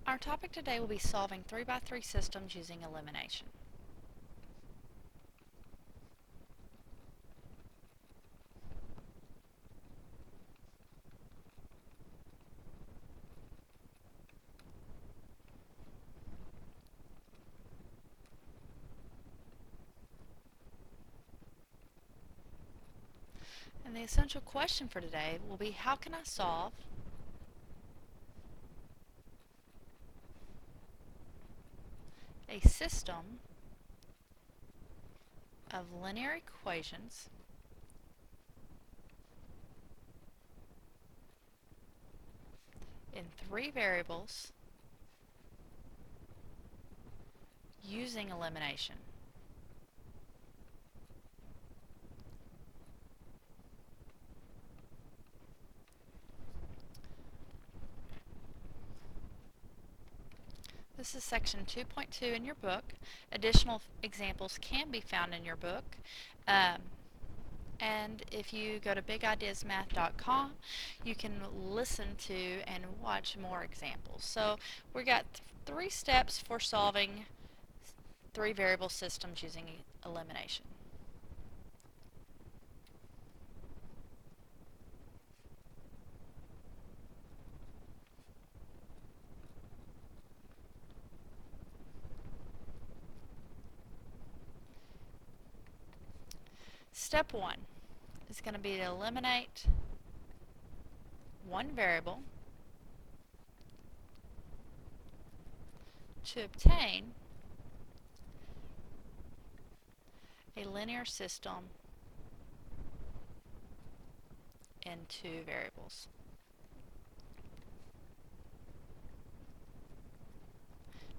Our topic today will be solving 3x3 systems using elimination. And the essential question for today will be, how can I solve a system of linear equations in 3 variables using elimination? This is section 2.2 in your book. Additional examples can be found in your book. And if you go to bigideasmath.com, you can listen to and watch more examples. So we got 3 steps for solving 3 variable systems using elimination. Step 1 is going to be to eliminate one variable to obtain a linear system in 2 variables.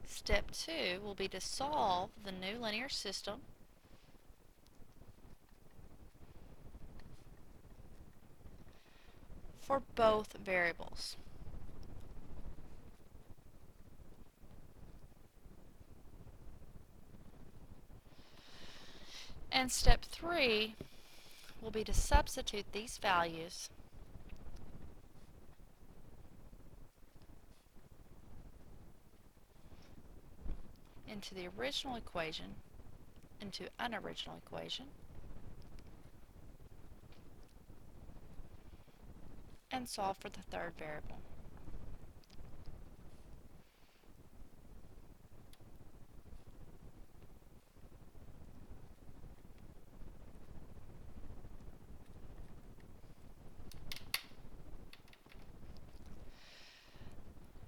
Step 2 will be to solve the new linear system for both variables. And step 3 will be to substitute these values into the original equation, into unoriginal equation, and solve for the third variable.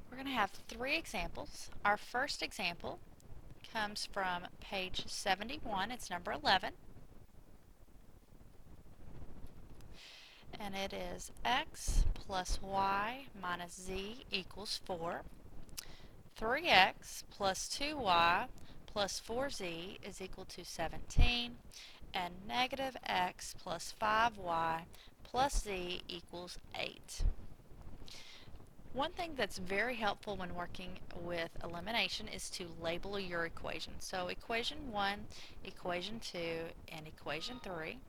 We're going to have 3 examples. Our first example comes from page 71. It's number 11. And it is x plus y minus z equals 4. 3x plus 2y plus 4z is equal to 17. And negative x plus 5y plus z equals 8. One thing that's very helpful when working with elimination is to label your equation. So equation 1, equation 2, and equation 3.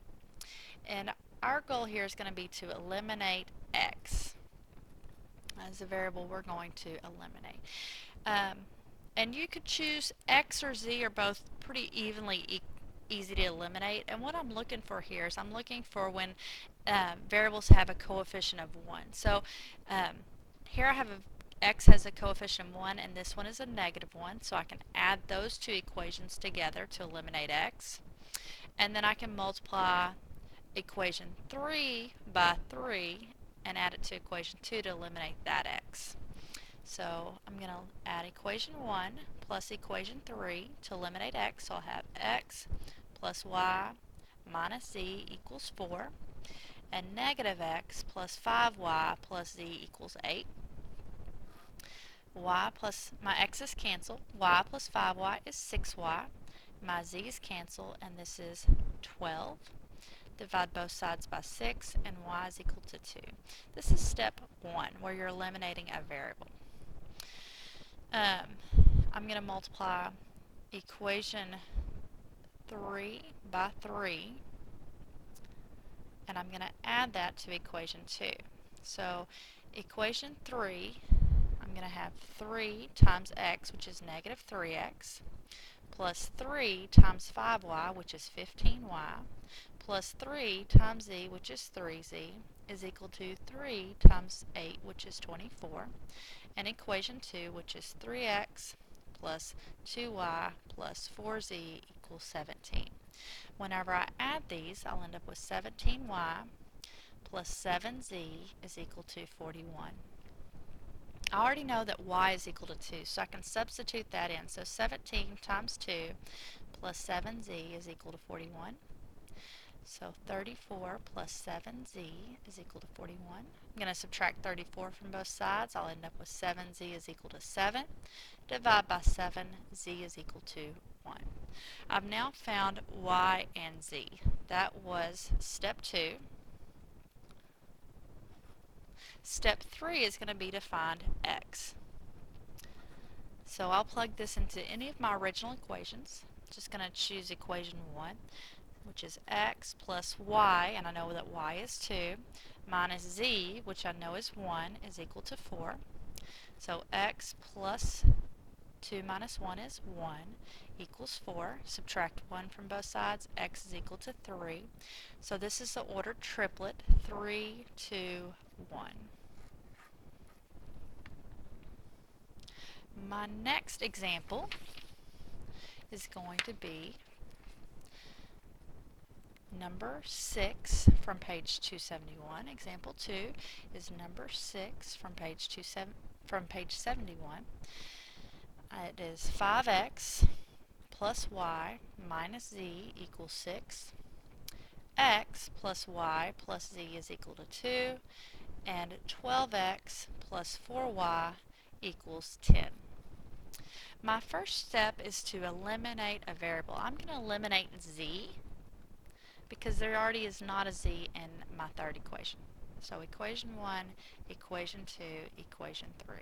And our goal here is going to be to eliminate x as the variable we're going to eliminate. And you could choose x or z, are both pretty evenly easy to eliminate. And what I'm looking for here is I'm looking for when variables have a coefficient of 1. So here I have x has a coefficient of 1 and this one is a negative 1, so I can add those 2 equations together to eliminate x. And then I can multiply equation 3 by 3 and add it to equation 2 to eliminate that x. So I'm going to add equation 1 plus equation 3 to eliminate x. So I'll have x plus y minus z equals 4, and negative x plus 5y plus z equals 8. Y plus, my x's cancel, y plus 5y is 6y, my z's cancel, and this is 12. Divide both sides by 6, and y is equal to 2. This is step 1, where you're eliminating a variable. I'm going to multiply equation 3 by 3, and I'm going to add that to equation 2. So equation 3, I'm going to have 3 times x, which is negative 3x, plus 3 times 5y, which is 15y, plus 3 times z, which is 3z, is equal to 3 times 8, which is 24, and equation 2, which is 3x plus 2y plus 4z equals 17. Whenever I add these, I'll end up with 17y plus 7z is equal to 41. I already know that y is equal to 2, so I can substitute that in. So 17 times 2 plus 7z is equal to 41. So 34 plus 7z is equal to 41. I'm going to subtract 34 from both sides. I'll end up with 7z is equal to 7. Divide by 7, z is equal to 1. I've now found y and z. That was step 2. Step 3 is going to be to find x. So I'll plug this into any of my original equations. Just going to choose equation 1, which is x plus y, and I know that y is 2, minus z, which I know is 1, is equal to 4. So x plus 2 minus 1 is 1, equals 4. Subtract 1 from both sides, x is equal to 3. So this is the ordered triplet, 3, 2, 1. My next example is going to be number 6 from page 271. Example 2 is number 6 from page 71. It is 5x plus y minus z equals 6. X plus y plus z is equal to 2. And 12x plus 4y equals 10. My first step is to eliminate a variable. I'm going to eliminate z because there already is not a z in my third equation. So equation 1, equation 2, equation 3.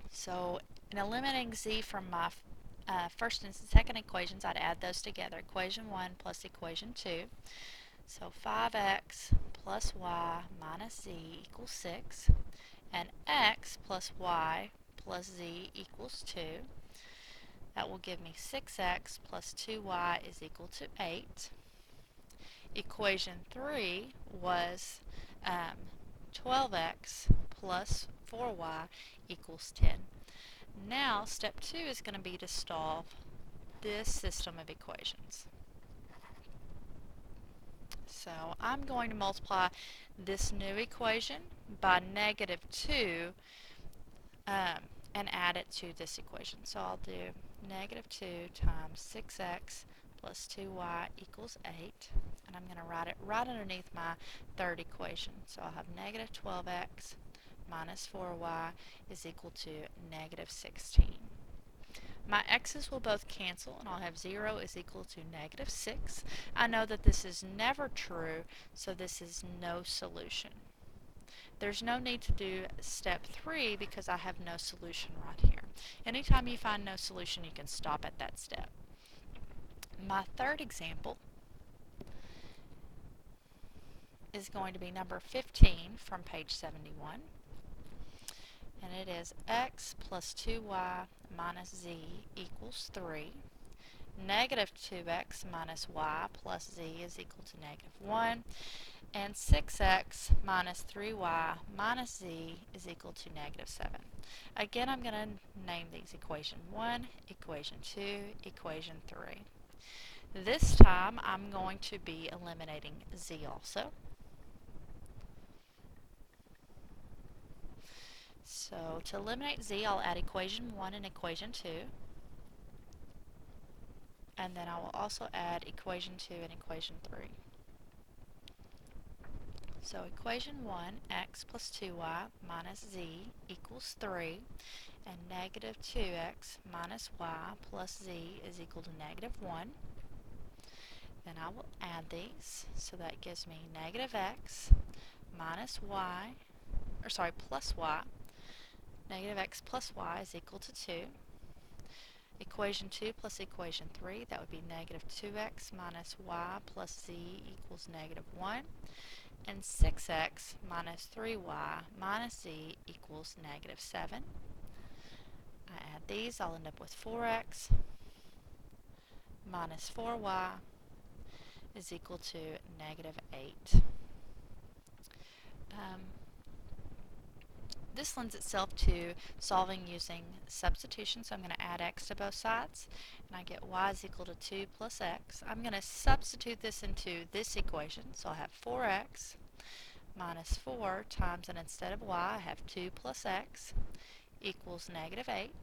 So in eliminating z from my first and second equations, I'd add those together. Equation 1 plus equation 2. So 5x plus y minus z equals 6. And x plus y plus z equals 2. That will give me 6x plus 2y is equal to 8. Equation 3 was 12x plus 4y equals 10. Now step 2 is going to be to solve this system of equations. So I'm going to multiply this new equation by negative 2 and add it to this equation. So I'll do negative 2 times 6x plus 2y equals 8. And I'm going to write it right underneath my third equation. So I'll have negative 12x minus 4y is equal to negative 16. My x's will both cancel, and I'll have 0 is equal to negative 6. I know that this is never true, so this is no solution. There's no need to do step 3 because I have no solution right here. Anytime you find no solution, you can stop at that step. My third example is going to be number 15 from page 71. And it is x plus 2y minus z equals 3. Negative 2x minus y plus z is equal to negative 1. And 6x minus 3y minus z is equal to negative 7. Again, I'm going to name these equation 1, equation 2, equation 3. This time, I'm going to be eliminating z also. So to eliminate z, I'll add equation 1 and equation 2. And then I will also add equation 2 and equation 3. So equation 1, x plus 2y minus z equals 3. And negative 2x minus y plus z is equal to negative 1. Then I will add these. So that gives me negative x minus y, plus y. Negative x plus y is equal to 2. Equation 2 plus equation 3, that would be negative 2x minus y plus z equals negative 1. and 6x minus 3y minus z equals negative 7. I add these, I'll end up with 4x minus 4y is equal to negative 8. This lends itself to solving using substitution, so I'm going to add x to both sides, and I get y is equal to 2 plus x. I'm going to substitute this into this equation, so I'll have 4x minus 4 times, and instead of y, I have 2 plus x equals negative 8.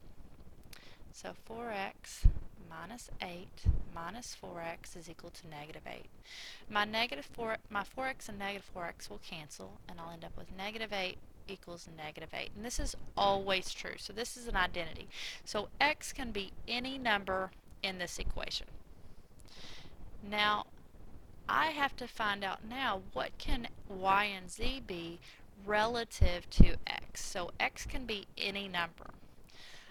So 4x minus 8 minus 4x is equal to negative 8. My 4x and negative 4x will cancel, and I'll end up with negative 8 equals negative 8. And this is always true. So this is an identity. So x can be any number in this equation. Now, I have to find out now what can y and z be relative to x. So x can be any number.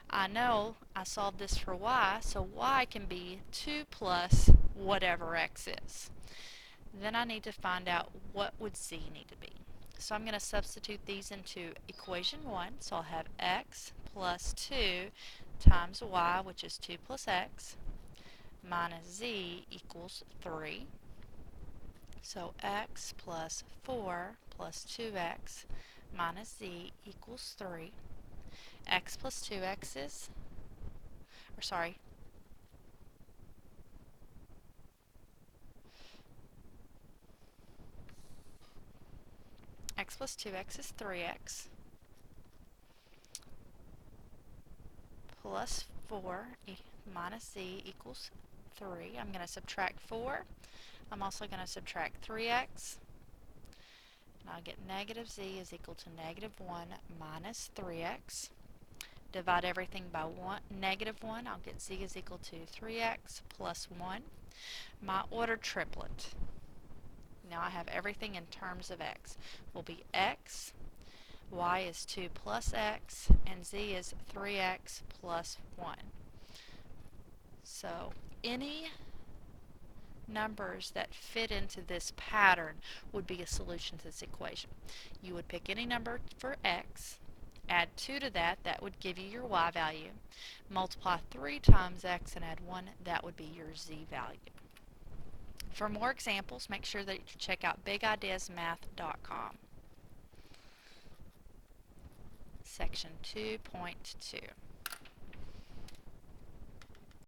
I know I solved this for y, so y can be 2 plus whatever x is. Then I need to find out what would z need to be. So I'm going to substitute these into equation 1. So I'll have x plus 2 times y, which is 2 plus x, minus z equals 3. So x plus 4 plus 2x minus z equals 3. X plus 2x is, x plus 2x is 3x plus 4 minus z equals 3. I'm going to subtract 4. I'm also going to subtract 3x. And I'll get negative z is equal to negative 1 minus 3x. Divide everything by negative 1. I'll get z is equal to 3x plus 1. My ordered triplet, now I have everything in terms of x, will be x, y is 2 plus x, and z is 3x plus 1. So any numbers that fit into this pattern would be a solution to this equation. You would pick any number for x, add 2 to that, that would give you your y value. Multiply 3 times x and add 1, that would be your z value. For more examples, make sure that you check out bigideasmath.com. Section 2.2.